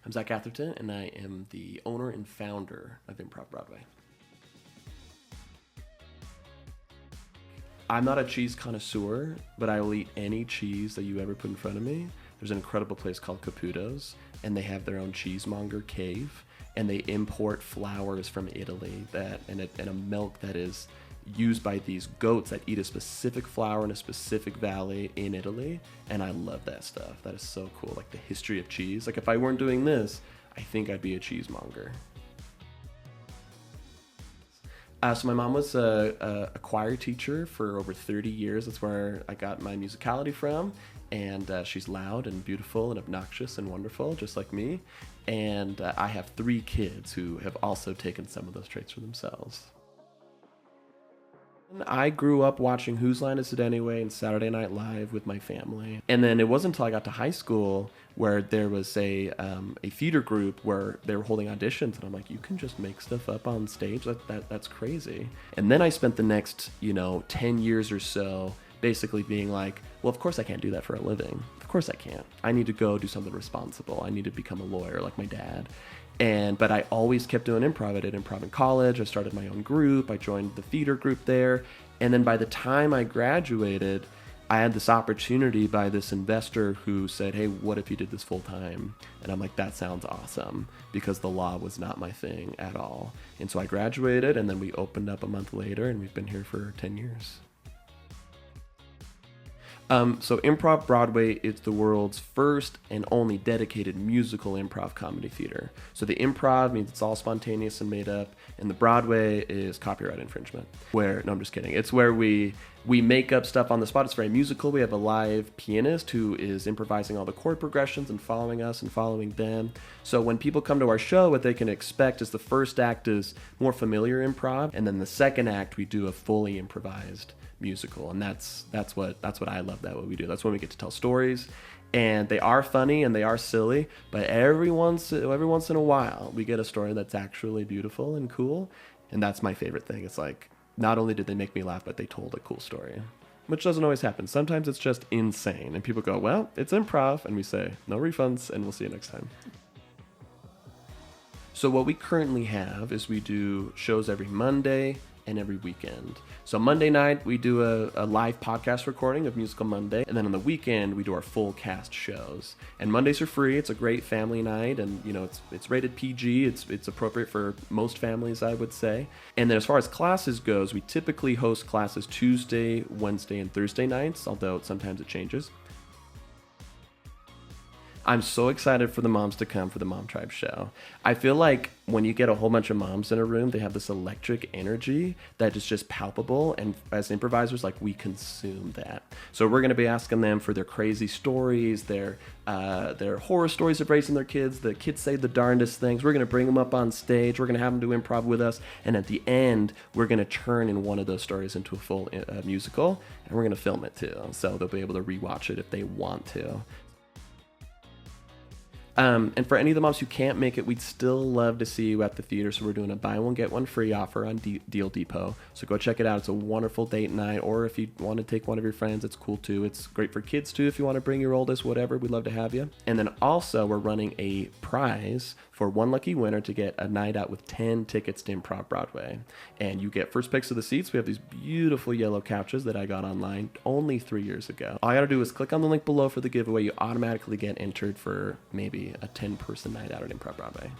I'm Zach Atherton, and I am the owner and founder of Improv Broadway. I'm not a cheese connoisseur, but I will eat any cheese that you ever put in front of me. There's an incredible place called Caputo's, and they have their own cheesemonger cave, and they import flours from Italy and a milk that is used by these goats that eat a specific flour in a specific valley in Italy, and I love that stuff. That is so cool, like the history of cheese. Like if I weren't doing this, I think I'd be a cheesemonger. So my mom was a choir teacher for over 30 years. That's where I got my musicality from. And she's loud and beautiful and obnoxious and wonderful, just like me. And I have 3 kids who have also taken some of those traits for themselves. I grew up watching Whose Line Is It Anyway and Saturday Night Live with my family. And then it wasn't until I got to high school where there was a theater group where they were holding auditions. And I'm like, you can just make stuff up on stage? That's crazy. And then I spent the next, 10 years or so basically being like, well, of course I can't do that for a living. Of course I can't. I need to go do something responsible. I need to become a lawyer like my dad. But I always kept doing improv. I did improv in college. I started my own group. I joined the theater group there. And then by the time I graduated, I had this opportunity by this investor who said, hey, what if you did this full time? And I'm like, that sounds awesome, because the law was not my thing at all. And so I graduated, and then we opened up a month later, and we've been here for 10 years. So Improv Broadway is the world's first and only dedicated musical improv comedy theater. So the improv means it's all spontaneous and made up, and the Broadway is copyright infringement. No, I'm just kidding. It's where we make up stuff on the spot. It's very musical. We have a live pianist who is improvising all the chord progressions and following us and following them. So when people come to our show, what they can expect is the first act is more familiar improv, and then the second act we do a fully improvised musical, and that's what I love that what we do. That's when we get to tell stories, and they are funny and they are silly, but every once in a while we get a story that's actually beautiful and cool, and that's my favorite thing. It's like, not only did they make me laugh, but they told a cool story, which doesn't always happen. Sometimes it's just insane, and people go, well, it's improv, and we say no refunds, and we'll see you next time. So what we currently have is we do shows every Monday and every weekend. So Monday night, we do a live podcast recording of Musical Monday. And then on the weekend, we do our full cast shows. And Mondays are free. It's a great family night. And, it's rated PG. It's appropriate for most families, I would say. And then as far as classes goes, we typically host classes Tuesday, Wednesday, and Thursday nights, although sometimes it changes. I'm so excited for the moms to come for the MomTribe show. I feel like when you get a whole bunch of moms in a room, they have this electric energy that is just palpable. And as improvisers, we consume that. So we're going to be asking them for their crazy stories, their horror stories of raising their kids. The kids say the darndest things. We're going to bring them up on stage. We're going to have them do improv with us. And at the end, we're going to turn in one of those stories into a full musical. And we're going to film it too. So they'll be able to rewatch it if they want to. And for any of the moms who can't make it, we'd still love to see you at the theater. So we're doing a buy one, get one free offer on Deal Depot. So go check it out. It's a wonderful date night. Or if you want to take one of your friends, it's cool too. It's great for kids too. If you want to bring your oldest, whatever, we'd love to have you. And then also we're running a prize for one lucky winner to get a night out with 10 tickets to Improv Broadway. And you get first picks of the seats. We have these beautiful yellow couches that I got online only 3 years ago. All you gotta do is click on the link below for the giveaway. You automatically get entered for maybe a 10-person night out at Improv Broadway.